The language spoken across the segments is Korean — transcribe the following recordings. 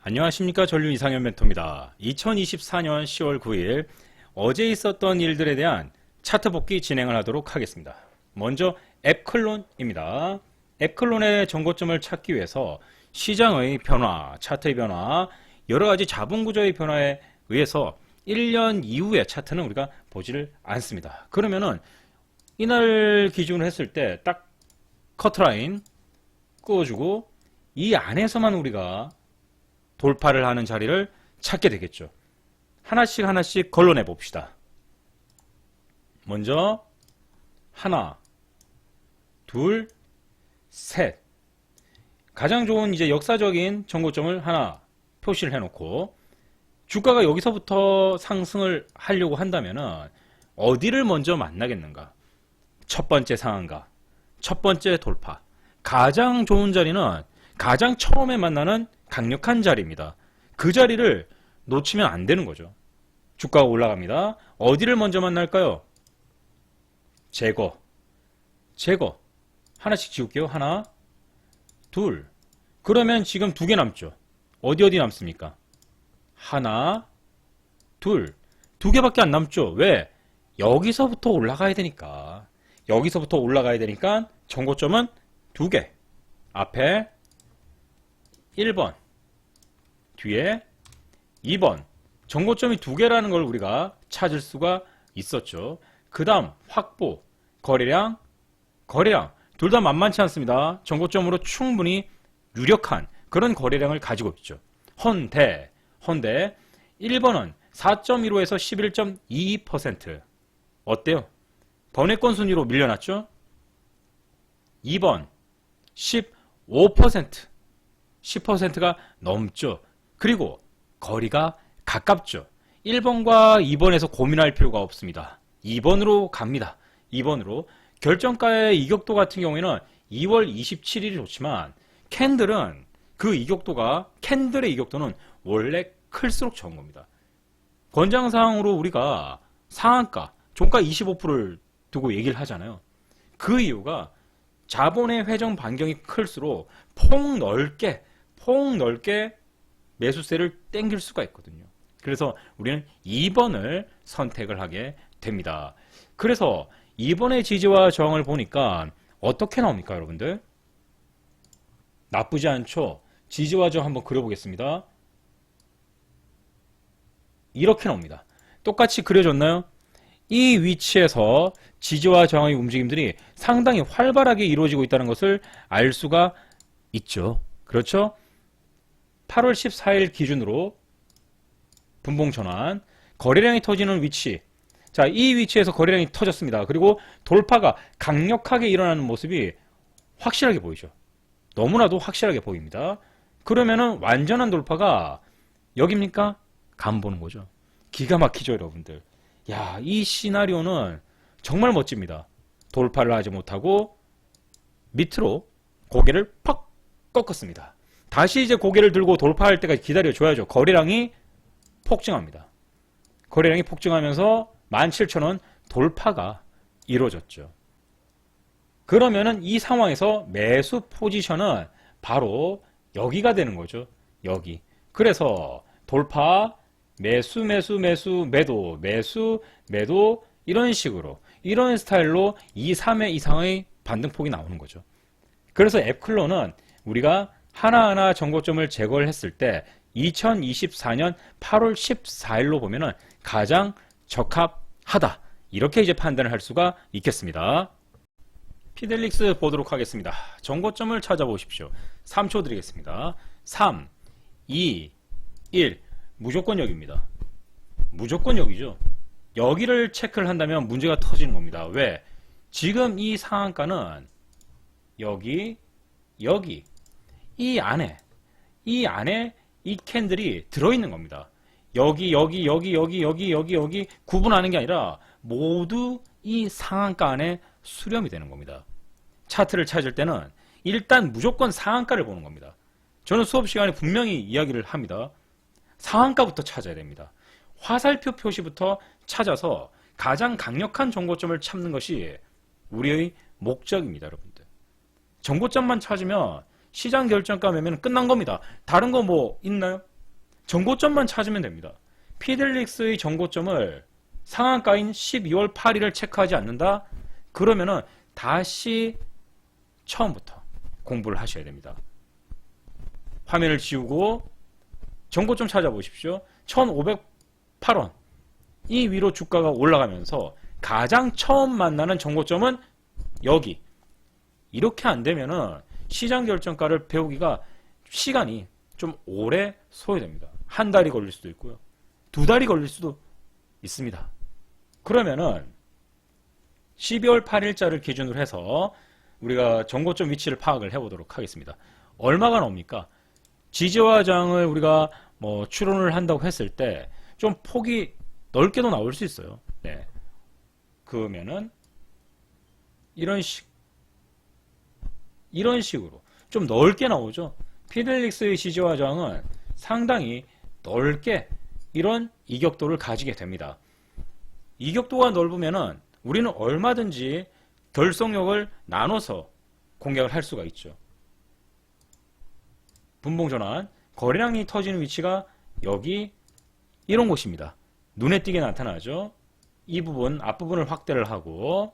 안녕하십니까. 전류 이상현 멘토입니다. 2024년 10월 9일 어제 있었던 일들에 대한 차트 복귀 진행을 하도록 하겠습니다. 먼저 앱클론입니다. 앱클론의 정고점을 찾기 위해서 시장의 변화, 차트의 변화, 여러가지 자본구조의 변화에 의해서 1년 이후의 차트는 우리가 보지를 않습니다. 그러면은 이날 기준으로 했을 때 딱 커트라인 그어주고 이 안에서만 우리가 돌파를 하는 자리를 찾게 되겠죠. 하나씩 하나씩 걸러내 봅시다. 먼저 하나, 둘, 셋. 가장 좋은 이제 역사적인 정고점을 하나 표시를 해놓고 주가가 여기서부터 상승을 하려고 한다면은 어디를 먼저 만나겠는가? 첫 번째 상한가, 첫 번째 돌파. 가장 좋은 자리는 가장 처음에 만나는 강력한 자리입니다. 그 자리를 놓치면 안 되는 거죠. 주가가 올라갑니다. 어디를 먼저 만날까요? 제거. 하나씩 지울게요. 하나, 둘. 그러면 지금 두 개 남죠. 어디 남습니까? 하나, 둘. 두 개밖에 안 남죠. 왜? 여기서부터 올라가야 되니까. 여기서부터 올라가야 되니까 정고점은 두 개. 앞에 1번, 뒤에 2번. 정고점이 두 개라는 걸 우리가 찾을 수가 있었죠. 그 다음 확보, 거래량. 둘 다 만만치 않습니다. 정고점으로 충분히 유력한 그런 거래량을 가지고 있죠. 헌데 1번은 4.15에서 11.22%. 어때요? 번외권 순위로 밀려났죠? 2번 15%. 10%가 넘죠. 그리고 거리가 가깝죠. 1번과 2번에서 고민할 필요가 없습니다. 2번으로 갑니다. 2번으로. 결정가의 이격도 같은 경우에는 2월 27일이 좋지만 캔들은 그 이격도가 캔들의 이격도는 원래 클수록 좋은 겁니다. 권장사항으로 우리가 상한가, 종가 25%를 두고 얘기를 하잖아요. 그 이유가 자본의 회전 반경이 클수록 폭넓게 매수세를 땡길 수가 있거든요. 그래서 우리는 2번을 선택을 하게 됩니다. 그래서 2번의 지지와 저항을 보니까 어떻게 나옵니까, 여러분들? 나쁘지 않죠? 지지와 저항 한번 그려보겠습니다. 이렇게 나옵니다. 똑같이 그려졌나요? 이 위치에서 지지와 저항의 움직임들이 상당히 활발하게 이루어지고 있다는 것을 알 수가 있죠. 그렇죠? 8월 14일 기준으로 분봉 전환, 거래량이 터지는 위치. 자, 이 위치에서 거래량이 터졌습니다. 그리고 돌파가 강력하게 일어나는 모습이 확실하게 보이죠. 너무나도 확실하게 보입니다. 그러면은 완전한 돌파가 여기입니까? 간 보는 거죠. 기가 막히죠, 여러분들. 야, 이 시나리오는 정말 멋집니다. 돌파를 하지 못하고 밑으로 고개를 퍽 꺾었습니다. 다시 이제 고개를 들고 돌파할 때까지 기다려줘야죠. 거래량이 폭증합니다. 거래량이 폭증하면서 17,000원 돌파가 이루어졌죠. 그러면은 이 상황에서 매수 포지션은 바로 여기가 되는 거죠. 여기. 그래서 돌파, 매도, 이런 식으로, 이런 스타일로 2, 3회 이상의 반등폭이 나오는 거죠. 그래서 앱클론은 우리가 하나하나 정고점을 제거를 했을 때 2024년 8월 14일로 보면은 가장 적합하다. 이렇게 이제 판단을 할 수가 있겠습니다. 피델릭스 보도록 하겠습니다. 정고점을 찾아보십시오. 3초 드리겠습니다. 3, 2, 1. 무조건 여기입니다. 무조건 여기죠. 여기를 체크를 한다면 문제가 터지는 겁니다. 왜? 지금 이 상한가는 여기 이 안에 이 캔들이 들어있는 겁니다. 여기 구분하는 게 아니라 모두 이 상한가 안에 수렴이 되는 겁니다. 차트를 찾을 때는 일단 무조건 상한가를 보는 겁니다. 저는 수업 시간에 분명히 이야기를 합니다. 상한가부터 찾아야 됩니다. 화살표 표시부터 찾아서 가장 강력한 정고점을 찾는 것이 우리의 목적입니다, 여러분들. 정고점만 찾으면 시장 결정가 매매는 끝난 겁니다. 다른 거 뭐 있나요? 정고점만 찾으면 됩니다. 피델릭스의 정고점을 상한가인 12월 8일을 체크하지 않는다? 그러면은 다시 처음부터 공부를 하셔야 됩니다. 화면을 지우고 정고점 찾아보십시오. 1508원. 이 위로 주가가 올라가면서 가장 처음 만나는 정고점은 여기. 이렇게 안 되면은 시장 결정가를 배우기가 시간이 좀 오래 소요됩니다. 한 달이 걸릴 수도 있고요. 두 달이 걸릴 수도 있습니다. 그러면은 12월 8일자를 기준으로 해서 우리가 정고점 위치를 파악을 해보도록 하겠습니다. 얼마가 나옵니까? 지지와 저항을 우리가 뭐 추론을 한다고 했을 때 좀 폭이 넓게도 나올 수 있어요. 네. 그러면은 이런 식으로 좀 넓게 나오죠. 피델릭스의 지지와 저항은 상당히 넓게 이런 이격도를 가지게 됩니다. 이격도가 넓으면은 우리는 얼마든지 결속력을 나눠서 공략을 할 수가 있죠. 분봉전환, 거래량이 터지는 위치가 여기 이런 곳입니다. 눈에 띄게 나타나죠. 이 부분, 앞부분을 확대를 하고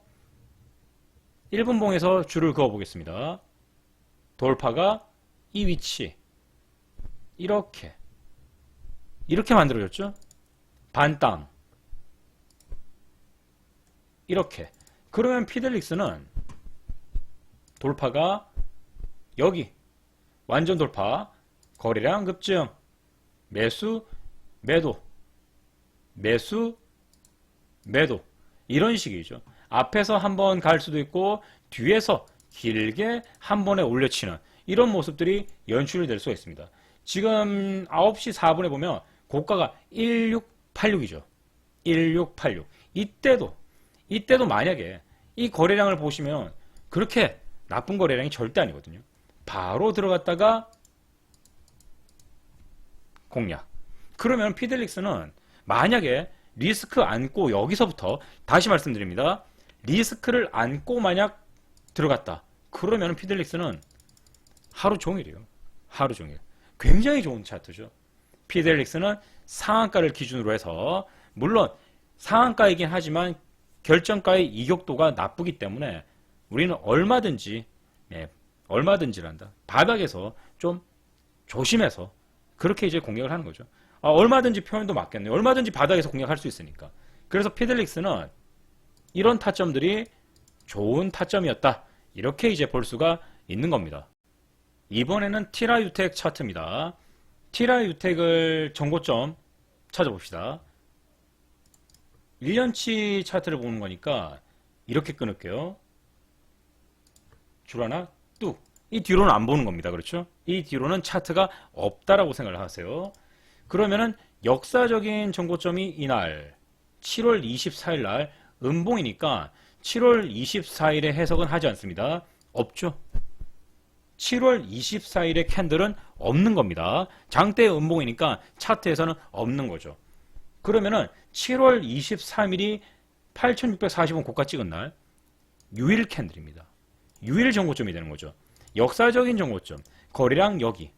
1분봉에서 줄을 그어 보겠습니다. 돌파가 이 위치 이렇게 만들어졌죠. 반땅 이렇게. 그러면 피델릭스는 돌파가 여기 완전 돌파, 거래량 급증, 매수, 매도, 매수, 매도 이런 식이죠. 앞에서 한번 갈 수도 있고 뒤에서 길게 한 번에 올려치는 이런 모습들이 연출이 될 수가 있습니다. 지금 9시 4분에 보면 고가가 1686이죠. 1686. 이때도 만약에 이 거래량을 보시면 그렇게 나쁜 거래량이 절대 아니거든요. 바로 들어갔다가 공략. 그러면 피델릭스는 만약에 리스크 안고 여기서부터 다시 말씀드립니다. 리스크를 안고 만약 들어갔다. 그러면 피델릭스는 하루 종일이에요. 하루 종일. 굉장히 좋은 차트죠. 피델릭스는 상한가를 기준으로 해서 물론 상한가이긴 하지만 결정가의 이격도가 나쁘기 때문에 우리는 얼마든지란다. 바닥에서 좀 조심해서 그렇게 이제 공략을 하는 거죠. 얼마든지 표현도 맞겠네요. 얼마든지 바닥에서 공략할 수 있으니까. 그래서 피델릭스는 이런 타점들이 좋은 타점이었다. 이렇게 이제 볼 수가 있는 겁니다. 이번에는 티라유텍 차트입니다. 티라유텍을 정고점 찾아봅시다. 1년치 차트를 보는 거니까 이렇게 끊을게요. 줄 하나 뚝. 이 뒤로는 안 보는 겁니다. 그렇죠? 이 뒤로는 차트가 없다라고 생각을 하세요. 그러면은 역사적인 정고점이 이날 7월 24일 날 음봉이니까 7월 24일에 해석은 하지 않습니다. 없죠. 7월 24일의 캔들은 없는 겁니다. 장대 음봉이니까 차트에서는 없는 거죠. 그러면은 7월 23일이 8640원 고가 찍은 날 유일 캔들입니다. 유일 정고점이 되는 거죠. 역사적인 정고점. 거래량 여기.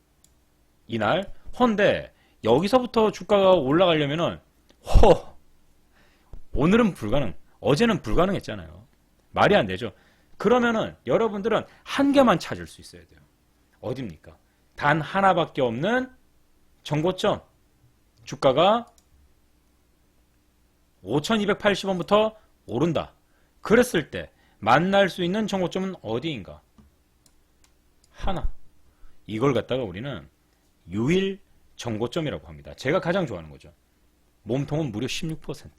이날 헌데 여기서부터 주가가 올라가려면은 오늘은 불가능. 어제는 불가능했잖아요. 말이 안 되죠. 그러면은 여러분들은 한 개만 찾을 수 있어야 돼요. 어딥니까? 단 하나밖에 없는 정고점. 주가가 5280원부터 오른다. 그랬을 때 만날 수 있는 정고점은 어디인가? 하나. 이걸 갖다가 우리는 유일 정고점이라고 합니다. 제가 가장 좋아하는 거죠. 몸통은 무려 16%.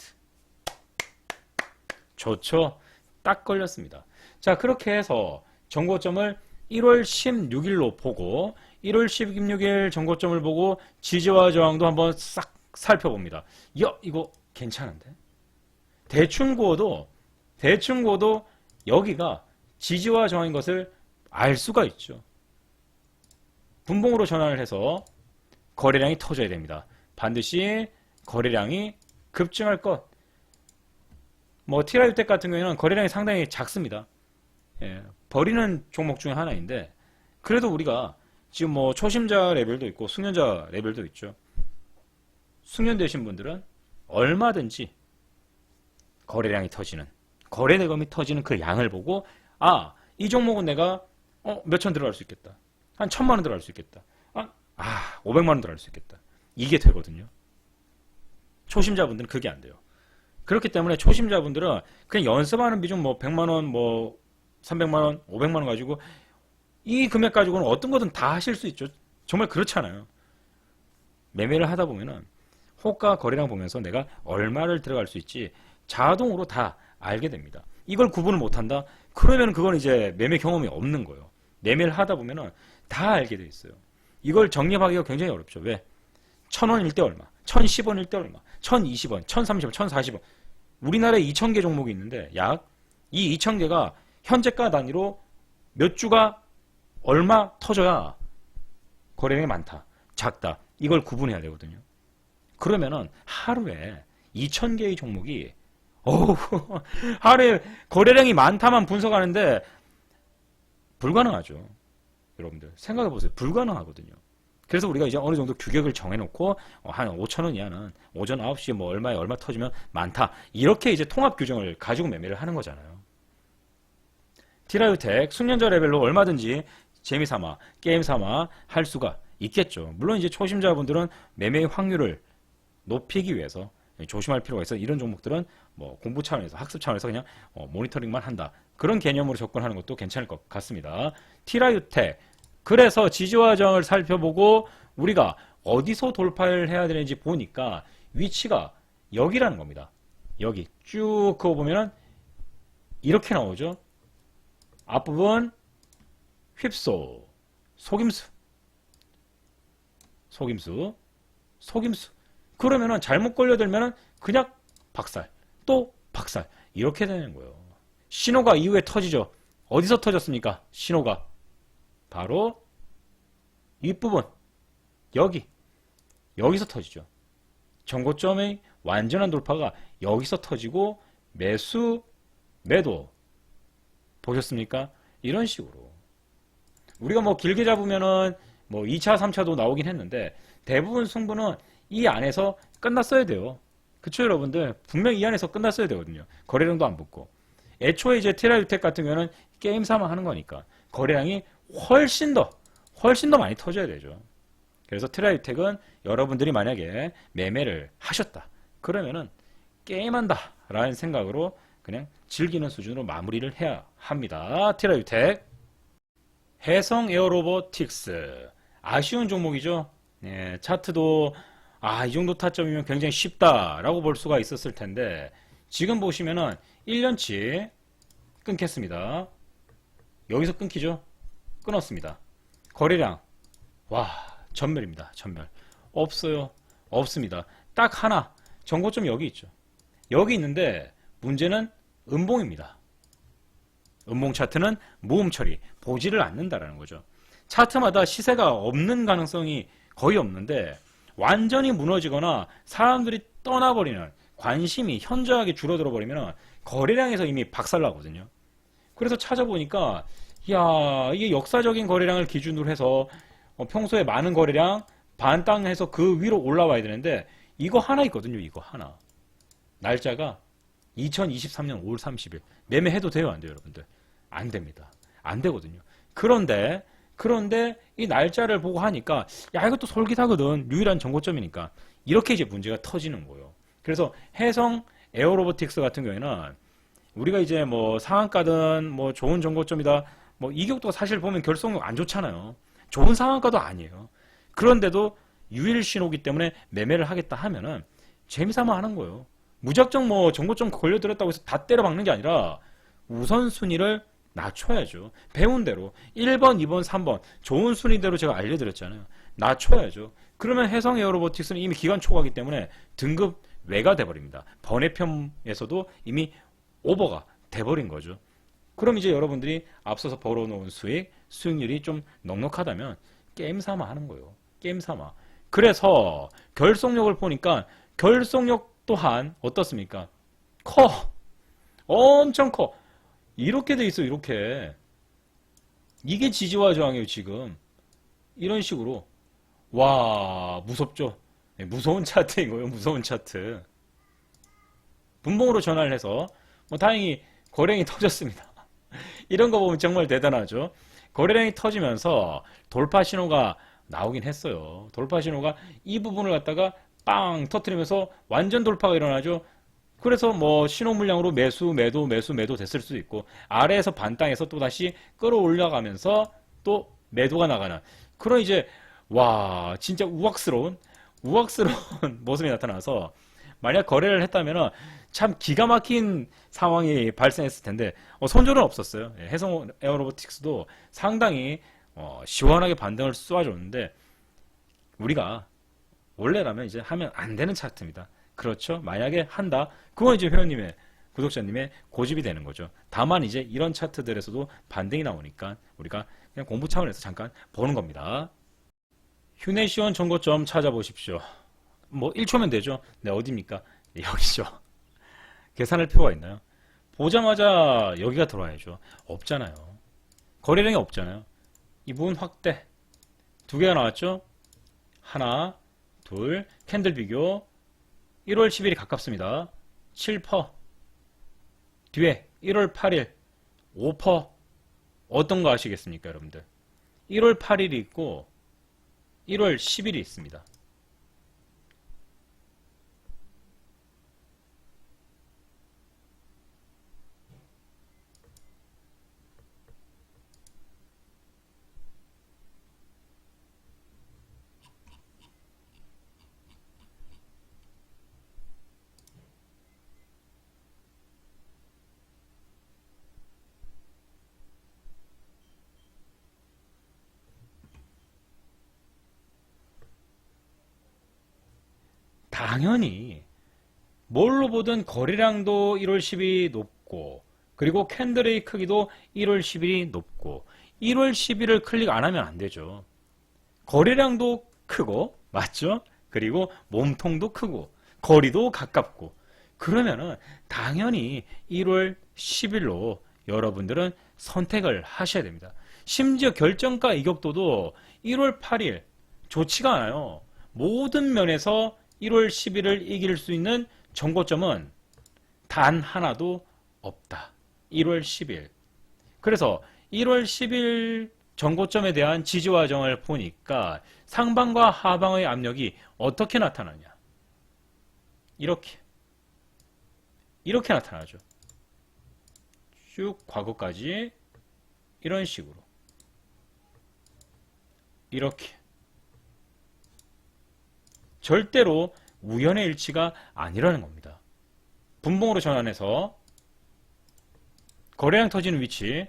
좋죠? 딱 걸렸습니다. 자, 그렇게 해서 정고점을 1월 16일로 보고 1월 16일 정고점을 보고 지지와 저항도 한번 싹 살펴봅니다. 이거 괜찮은데? 대충 구워도 여기가 지지와 저항인 것을 알 수가 있죠. 분봉으로 전환을 해서 거래량이 터져야 됩니다. 반드시 거래량이 급증할 것. 티라유텍 같은 경우에는 거래량이 상당히 작습니다. 버리는 종목 중에 하나인데 그래도 우리가 지금 초심자 레벨도 있고 숙련자 레벨도 있죠. 숙련되신 분들은 얼마든지 거래량이 터지는, 거래 대금이 터지는 그 양을 보고, 아, 이 종목은 내가 몇천 들어갈 수 있겠다. 한 1,000만 원 들어갈 수 있겠다. 500만 원 들어갈 수 있겠다. 이게 되거든요. 초심자분들은 그게 안 돼요. 그렇기 때문에 초심자분들은 그냥 연습하는 비중 뭐 100만 원, 뭐 300만 원, 500만 원 가지고 이 금액 가지고는 어떤 거든 다 하실 수 있죠. 정말 그렇잖아요. 매매를 하다 보면은 호가 거래량 보면서 내가 얼마를 들어갈 수 있지 자동으로 다 알게 됩니다. 이걸 구분을 못한다? 그러면 그건 이제 매매 경험이 없는 거예요. 매매를 하다 보면은 다 알게 돼 있어요. 이걸 정립하기가 굉장히 어렵죠. 왜? 1,000원일 때 얼마? 1,010원일 때 얼마? 1,020원, 1,030원, 1,040원. 우리나라에 2,000개 종목이 있는데 이 2,000개가 현재가 단위로 몇 주가 얼마 터져야 거래량이 많다, 작다. 이걸 구분해야 되거든요. 그러면은 하루에 2,000개의 종목이 하루에 거래량이 많다만 분석하는데 불가능하죠. 여러분들 생각해 보세요. 불가능하거든요. 그래서 우리가 이제 어느 정도 규격을 정해놓고 한 5,000원 이하는 오전 9시에 뭐 얼마에 얼마 터지면 많다. 이렇게 이제 통합 규정을 가지고 매매를 하는 거잖아요. 티라유텍 숙련자 레벨로 얼마든지 재미삼아 게임삼아 할 수가 있겠죠. 물론 이제 초심자분들은 매매의 확률을 높이기 위해서 조심할 필요가 있어. 이런 종목들은 뭐 공부 차원에서 학습 차원에서 그냥 모니터링만 한다. 그런 개념으로 접근하는 것도 괜찮을 것 같습니다. 티라유텍 그래서 지지와 저항을 살펴보고 우리가 어디서 돌파를 해야 되는지 보니까 위치가 여기라는 겁니다. 여기 쭉 그거 보면은 이렇게 나오죠. 앞부분 휩소 속임수 그러면은 잘못 걸려들면은 그냥 박살 또 박살 이렇게 되는 거예요. 신호가 이후에 터지죠. 어디서 터졌습니까? 신호가 바로 윗부분 여기서 터지죠. 정고점의 완전한 돌파가 여기서 터지고 매수 매도 보셨습니까? 이런 식으로 우리가 뭐 길게 잡으면은 뭐 2차 3차도 나오긴 했는데 대부분 승부는 이 안에서 끝났어야 돼요. 그쵸 여러분들? 분명히 이 안에서 끝났어야 되거든요. 거래량도 안 붙고 애초에 이제 티라유텍 같은 경우는 게임 삼아 하는 거니까 거래량이 훨씬 더 많이 터져야 되죠. 그래서 티라유텍은 여러분들이 만약에 매매를 하셨다 그러면은 게임한다 라는 생각으로 그냥 즐기는 수준으로 마무리를 해야 합니다. 티라유텍 해성 에어로보틱스 아쉬운 종목이죠. 네, 차트도 이 정도 타점이면 굉장히 쉽다라고 볼 수가 있었을 텐데 지금 보시면은 1년치 끊겠습니다. 여기서 끊기죠. 끊었습니다. 거래량 전멸입니다. 전멸 없어요. 없습니다. 딱 하나 정고점 여기 있죠. 여기 있는데 문제는 음봉입니다. 음봉 차트는 모음 처리 보지를 않는다라는 거죠. 차트마다 시세가 없는 가능성이 거의 없는데 완전히 무너지거나 사람들이 떠나버리는 관심이 현저하게 줄어들어 버리면 거래량에서 이미 박살나거든요. 그래서 찾아보니까 이게 역사적인 거래량을 기준으로 해서 평소에 많은 거래량 반땅해서 그 위로 올라와야 되는데 이거 하나 있거든요. 이거 하나 날짜가 2023년 5월 30일 매매해도 돼요? 안 돼요? 여러분들 안 됩니다. 안 되거든요. 그런데 이 날짜를 보고 하니까 이것도 솔깃하거든. 유일한 정고점이니까 이렇게 이제 문제가 터지는 거예요. 그래서 해성 에어로보틱스 같은 경우에는 우리가 이제 뭐 상한가든 뭐 좋은 정고점이다 뭐 이격도 사실 보면 결속력 안 좋잖아요. 좋은 상한가도 아니에요. 그런데도 유일 신호기 때문에 매매를 하겠다 하면은 재미삼아 하는 거예요. 무작정 뭐 정고점 걸려들었다고 해서 다 때려박는 게 아니라 우선순위를 낮춰야죠. 배운 대로 1번, 2번, 3번 좋은 순위대로 제가 알려드렸잖아요. 낮춰야죠. 그러면 해성 에어로보틱스는 이미 기간 초과하기 때문에 등급 외가 돼버립니다. 번외편에서도 이미 오버가 돼버린 거죠. 그럼 이제 여러분들이 앞서서 벌어놓은 수익률이 좀 넉넉하다면 게임 삼아 하는 거예요. 게임 삼아. 그래서 결속력을 보니까 결속력 또한 어떻습니까? 엄청 커. 이렇게 돼 있어. 이렇게 이게 지지와 저항이에요. 지금 이런 식으로 무섭죠. 무서운 차트인 거예요. 무서운 차트. 분봉으로 전환을 해서 뭐 다행히 거래량이 터졌습니다. 이런 거 보면 정말 대단하죠. 거래량이 터지면서 돌파 신호가 나오긴 했어요. 돌파 신호가 이 부분을 갖다가 빵 터트리면서 완전 돌파가 일어나죠. 그래서 뭐 신호 물량으로 매수, 매도, 매수, 매도 됐을 수도 있고 아래에서 반땅에서 또 다시 끌어올라가면서 또 매도가 나가는 그런 이제 와 진짜 우악스러운 모습이 나타나서 만약 거래를 했다면 참 기가 막힌 상황이 발생했을 텐데 손절은 없었어요. 해성 에어로보틱스도 상당히 시원하게 반등을 쏘아줬는데 우리가 원래라면 이제 하면 안 되는 차트입니다. 그렇죠? 만약에 한다, 그건 이제 회원님의 구독자님의 고집이 되는 거죠. 다만 이제 이런 차트들에서도 반등이 나오니까 우리가 그냥 공부 차원에서 잠깐 보는 겁니다. 휴내시원 정거점 찾아보십시오. 뭐 1초면 되죠. 네, 어디입니까? 네, 여기죠. 계산할 필요가 있나요? 보자마자 여기가 들어와야죠. 없잖아요. 거래량이 없잖아요. 이 부분 확대. 두 개가 나왔죠? 하나, 둘, 캔들 비교. 1월 10일이 가깝습니다. 7%. 뒤에 1월 8일 5%. 어떤 거 아시겠습니까, 여러분들? 1월 8일이 있고 1월 10일이 있습니다. 당연히 뭘로 보든 거래량도 1월 10일이 높고 그리고 캔들의 크기도 1월 10일이 높고 1월 10일을 클릭 안 하면 안 되죠. 거래량도 크고 맞죠? 그리고 몸통도 크고 거리도 가깝고 그러면은 당연히 1월 10일로 여러분들은 선택을 하셔야 됩니다. 심지어 결정가 이격도도 1월 8일 좋지가 않아요. 모든 면에서 1월 10일을 이길 수 있는 정고점은 단 하나도 없다. 1월 10일. 그래서 1월 10일 정고점에 대한 지지 과정을 보니까 상방과 하방의 압력이 어떻게 나타나냐. 이렇게 나타나죠. 쭉 과거까지 이런 식으로 이렇게 절대로 우연의 일치가 아니라는 겁니다. 분봉으로 전환해서 거래량 터지는 위치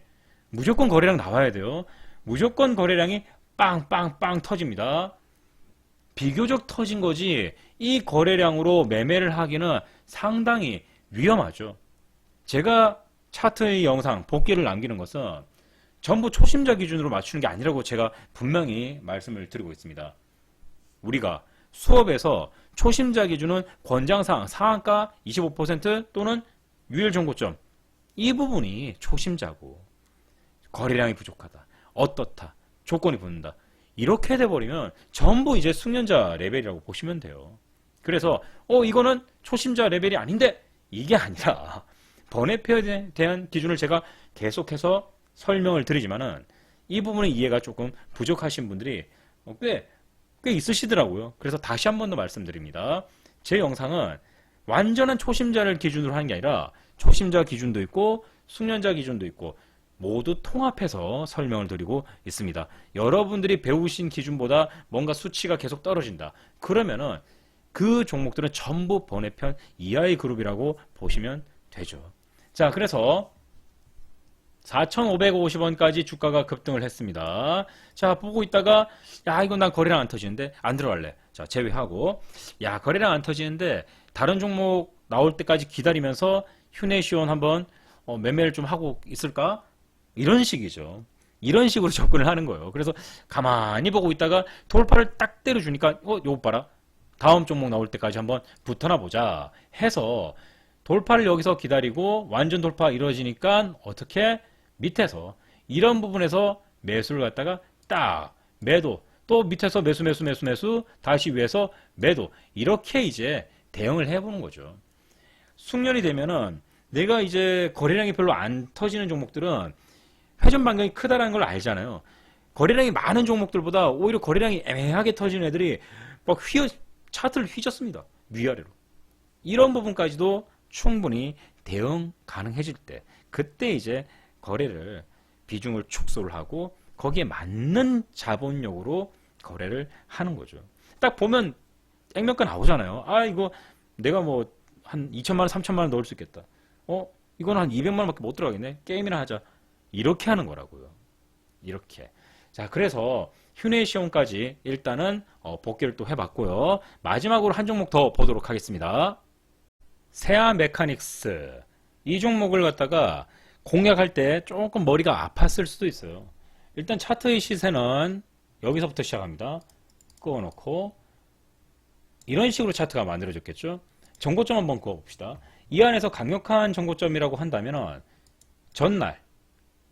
무조건 거래량 나와야 돼요. 무조건 거래량이 빵빵빵 터집니다. 비교적 터진 거지 이 거래량으로 매매를 하기는 상당히 위험하죠. 제가 차트의 영상 복귀를 남기는 것은 전부 초심자 기준으로 맞추는 게 아니라고 제가 분명히 말씀을 드리고 있습니다. 우리가 수업에서 초심자 기준은 권장사항 상한가 25% 또는 유일 정고점 이 부분이 초심자고 거래량이 부족하다 어떻다 조건이 붙는다 이렇게 돼버리면 전부 이제 숙련자 레벨이라고 보시면 돼요. 그래서 이거는 초심자 레벨이 아닌데 이게 아니라 번외표에 대한 기준을 제가 계속해서 설명을 드리지만은 이 부분의 이해가 조금 부족하신 분들이 꽤 있으시더라고요. 그래서 다시 한 번 더 말씀드립니다. 제 영상은 완전한 초심자를 기준으로 하는 게 아니라 초심자 기준도 있고 숙련자 기준도 있고 모두 통합해서 설명을 드리고 있습니다. 여러분들이 배우신 기준보다 뭔가 수치가 계속 떨어진다. 그러면은 그 종목들은 전부 번외편 이하의 그룹이라고 보시면 되죠. 자, 그래서 4,550원까지 주가가 급등을 했습니다. 자, 보고 있다가 야, 이건 난 거래량 안 터지는데 안 들어갈래. 자, 제외하고 야, 거래량 안 터지는데 다른 종목 나올 때까지 기다리면서 휴내시원 한번 매매를 좀 하고 있을까? 이런 식이죠. 이런 식으로 접근을 하는 거예요. 그래서 가만히 보고 있다가 돌파를 딱 때려주니까 요거 봐라. 다음 종목 나올 때까지 한번 붙어나 보자 해서 돌파를 여기서 기다리고 완전 돌파 이루어지니까 어떻게 밑에서 이런 부분에서 매수를 갖다가 딱 매도 또 밑에서 매수, 다시 위에서 매도. 이렇게 이제 대응을 해보는 거죠. 숙련이 되면은 내가 이제 거래량이 별로 안 터지는 종목들은 회전 반경이 크다라는 걸 알잖아요. 거래량이 많은 종목들보다 오히려 거래량이 애매하게 터지는 애들이 막 차트를 휘젓습니다. 위아래로. 이런 부분까지도 충분히 대응 가능해질 때, 그때 이제 거래를 비중을 축소를 하고 거기에 맞는 자본력으로 거래를 하는 거죠. 딱 보면 액면가 나오잖아요. 아, 이거 내가 뭐 한 2천만 원, 3천만 원 넣을 수 있겠다. 이거는 한 200만 원밖에 못 들어가겠네. 게임이나 하자. 이렇게 하는 거라고요. 이렇게. 자, 그래서 휴네시온까지 일단은 복귀를 또 해봤고요. 마지막으로 한 종목 더 보도록 하겠습니다. 세아 메카닉스. 이 종목을 갖다가 공략할 때 조금 머리가 아팠을 수도 있어요. 일단 차트의 시세는 여기서부터 시작합니다. 끄어놓고 이런 식으로 차트가 만들어졌겠죠. 정고점 한번 그어봅시다. 이 안에서 강력한 정고점이라고 한다면 전날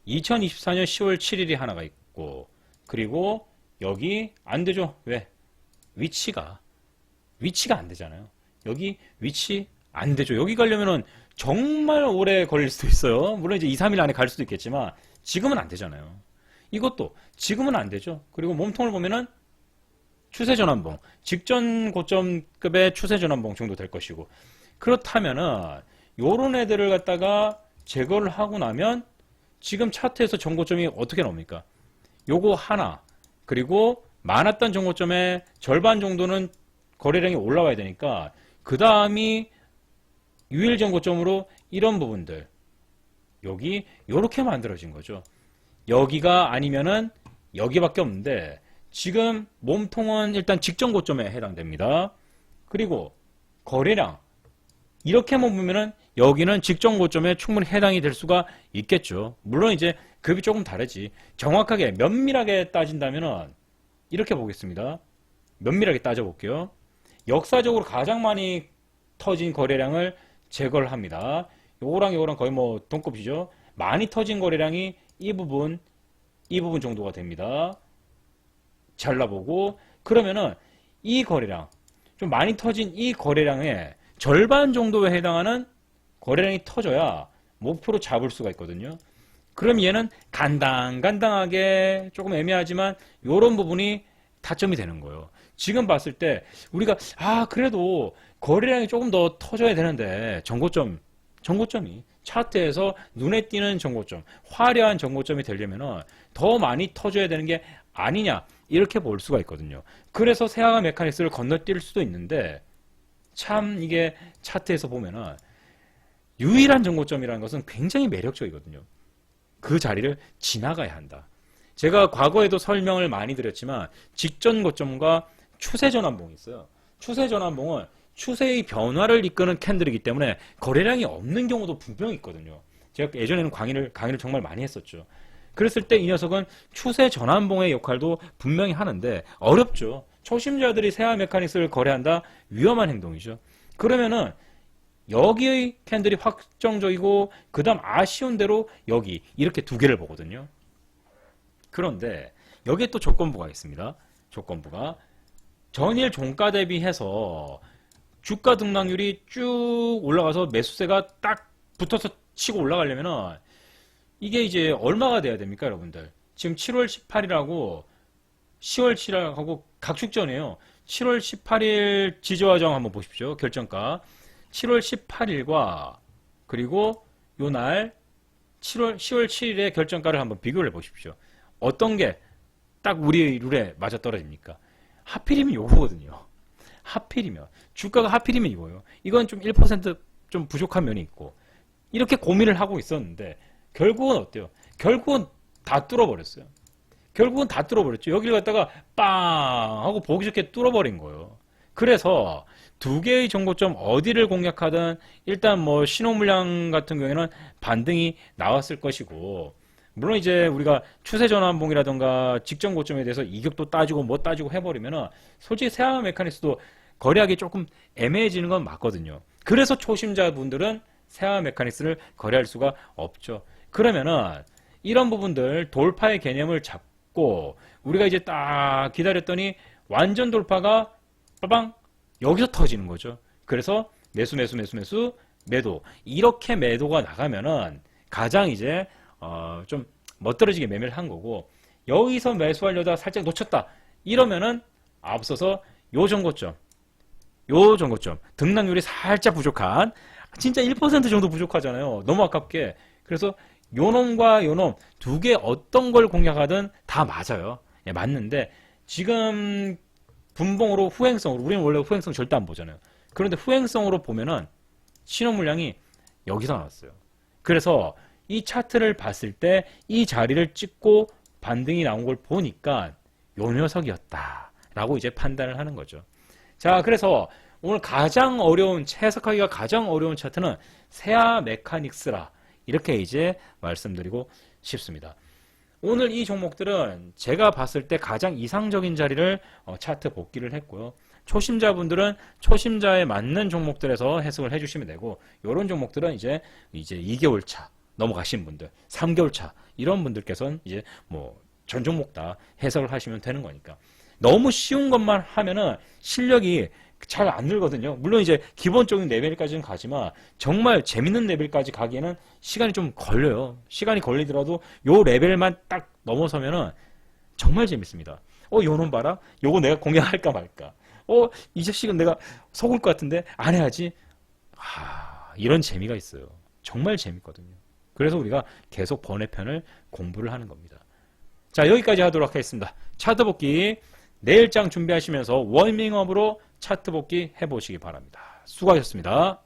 2024년 10월 7일이 하나가 있고, 그리고 여기 안 되죠. 왜? 위치가 안 되잖아요. 여기 위치 안 되죠. 여기 가려면은 정말 오래 걸릴 수도 있어요. 물론 이제 2, 3일 안에 갈 수도 있겠지만 지금은 안 되잖아요. 이것도 지금은 안 되죠. 그리고 몸통을 보면은 추세 전환봉, 직전 고점급의 추세 전환봉 정도 될 것이고, 그렇다면은 요런 애들을 갖다가 제거를 하고 나면 지금 차트에서 정고점이 어떻게 나옵니까? 요거 하나, 그리고 많았던 정고점의 절반 정도는 거래량이 올라와야 되니까 그 다음이 유일 정고점으로 이런 부분들, 여기 요렇게 만들어진 거죠. 여기가 아니면은 여기밖에 없는데 지금 몸통은 일단 직전 고점에 해당됩니다. 그리고 거래량 이렇게만 보면은 여기는 직전 고점에 충분히 해당이 될 수가 있겠죠. 물론 이제 급이 조금 다르지. 정확하게 면밀하게 따진다면은 이렇게 보겠습니다. 면밀하게 따져볼게요. 역사적으로 가장 많이 터진 거래량을 제거를 합니다. 요거랑 요거랑 거의 뭐 동급이죠. 많이 터진 거래량이 이 부분 정도가 됩니다. 잘라보고, 그러면은 이 거래량, 좀 많이 터진 이 거래량의 절반 정도에 해당하는 거래량이 터져야 목표로 잡을 수가 있거든요. 그럼 얘는 간당간당하게 조금 애매하지만 이런 부분이 타점이 되는 거예요. 지금 봤을 때 우리가 그래도 거래량이 조금 더 터져야 되는데 정고점이 차트에서 눈에 띄는 정고점, 화려한 정고점이 되려면 더 많이 터져야 되는 게 아니냐, 이렇게 볼 수가 있거든요. 그래서 세아가 메카닉스를 건너뛸 수도 있는데, 참 이게 차트에서 보면은 유일한 정고점이라는 것은 굉장히 매력적이거든요. 그 자리를 지나가야 한다. 제가 과거에도 설명을 많이 드렸지만 직전 고점과 추세 전환봉이 있어요. 추세 전환봉은 추세의 변화를 이끄는 캔들이기 때문에 거래량이 없는 경우도 분명히 있거든요. 제가 예전에는 강의를 정말 많이 했었죠. 그랬을 때 이 녀석은 추세 전환봉의 역할도 분명히 하는데 어렵죠. 초심자들이 세아 메카닉스를 거래한다? 위험한 행동이죠. 그러면은 여기의 캔들이 확정적이고 그 다음 아쉬운 대로 여기 이렇게 두 개를 보거든요. 그런데 여기에 또 조건부가 있습니다. 조건부가 전일 종가 대비해서 주가 등락률이 쭉 올라가서 매수세가 딱 붙어서 치고 올라가려면은 이게 이제 얼마가 돼야 됩니까, 여러분들? 지금 7월 18일하고 10월 7일하고 각축전이에요. 7월 18일 지지화정 한번 보십시오. 결정가. 7월 18일과 그리고 요 날 10월 7일의 결정가를 한번 비교를 해 보십시오. 어떤 게 딱 우리 룰에 맞아 떨어집니까? 하필이면 요거거든요. 하필이면. 주가가 하필이면 이거예요. 이건 좀 1% 부족한 면이 있고, 이렇게 고민을 하고 있었는데 결국은 어때요? 결국은 다 뚫어버렸어요. 결국은 다 뚫어버렸죠. 여기를 갖다가 빵 하고 보기 좋게 뚫어버린 거예요. 그래서 두 개의 정고점 어디를 공략하든 일단 뭐 신호 물량 같은 경우에는 반등이 나왔을 것이고, 물론 이제 우리가 추세 전환봉이라던가 직전 고점에 대해서 이격도 따지고 뭐 따지고 해버리면은 솔직히 세아 메카닉스도 거래하기 조금 애매해지는 건 맞거든요. 그래서 초심자분들은 세아 메카닉스를 거래할 수가 없죠. 그러면은 이런 부분들 돌파의 개념을 찍고 우리가 이제 딱 기다렸더니 완전 돌파가 빠방 여기서 터지는 거죠. 그래서 매수 매도 이렇게 매도가 나가면은 가장 이제 좀 멋들어지게 매매를 한 거고, 여기서 매수하려다 살짝 놓쳤다 이러면은 앞서서 요 정고점 등락률이 살짝 부족한, 진짜 1% 정도 부족하잖아요. 너무 아깝게. 그래서 요놈과 요놈 두 개 어떤 걸 공략하든 다 맞아요. 예, 맞는데 지금 분봉으로 후행성으로, 우리는 원래 후행성 절대 안 보잖아요. 그런데 후행성으로 보면은 신호 물량이 여기서 나왔어요. 그래서 이 차트를 봤을 때 이 자리를 찍고 반등이 나온 걸 보니까 요 녀석이었다라고 이제 판단을 하는 거죠. 자, 그래서 오늘 가장 어려운, 해석하기가 가장 어려운 차트는 세아 메카닉스라 이렇게 이제 말씀드리고 싶습니다. 오늘 이 종목들은 제가 봤을 때 가장 이상적인 자리를 차트 복귀를 했고요. 초심자분들은 초심자에 맞는 종목들에서 해석을 해주시면 되고, 이런 종목들은 이제 2개월 차 넘어가신 분들, 3개월 차 이런 분들께서는 이제 뭐 전 종목 다 해석을 하시면 되는 거니까. 너무 쉬운 것만 하면은 실력이 잘 안 늘거든요. 물론 이제 기본적인 레벨까지는 가지만 정말 재밌는 레벨까지 가기에는 시간이 좀 걸려요. 시간이 걸리더라도 요 레벨만 딱 넘어서면은 정말 재밌습니다. 요놈 봐라. 요거 내가 공략할까 말까. 이 자식은 내가 속을 것 같은데 안 해야지. 이런 재미가 있어요. 정말 재밌거든요. 그래서 우리가 계속 번외편을 공부를 하는 겁니다. 자, 여기까지 하도록 하겠습니다. 차트 복귀 내일장 준비하시면서 워밍업으로 차트 복귀 해보시기 바랍니다. 수고하셨습니다.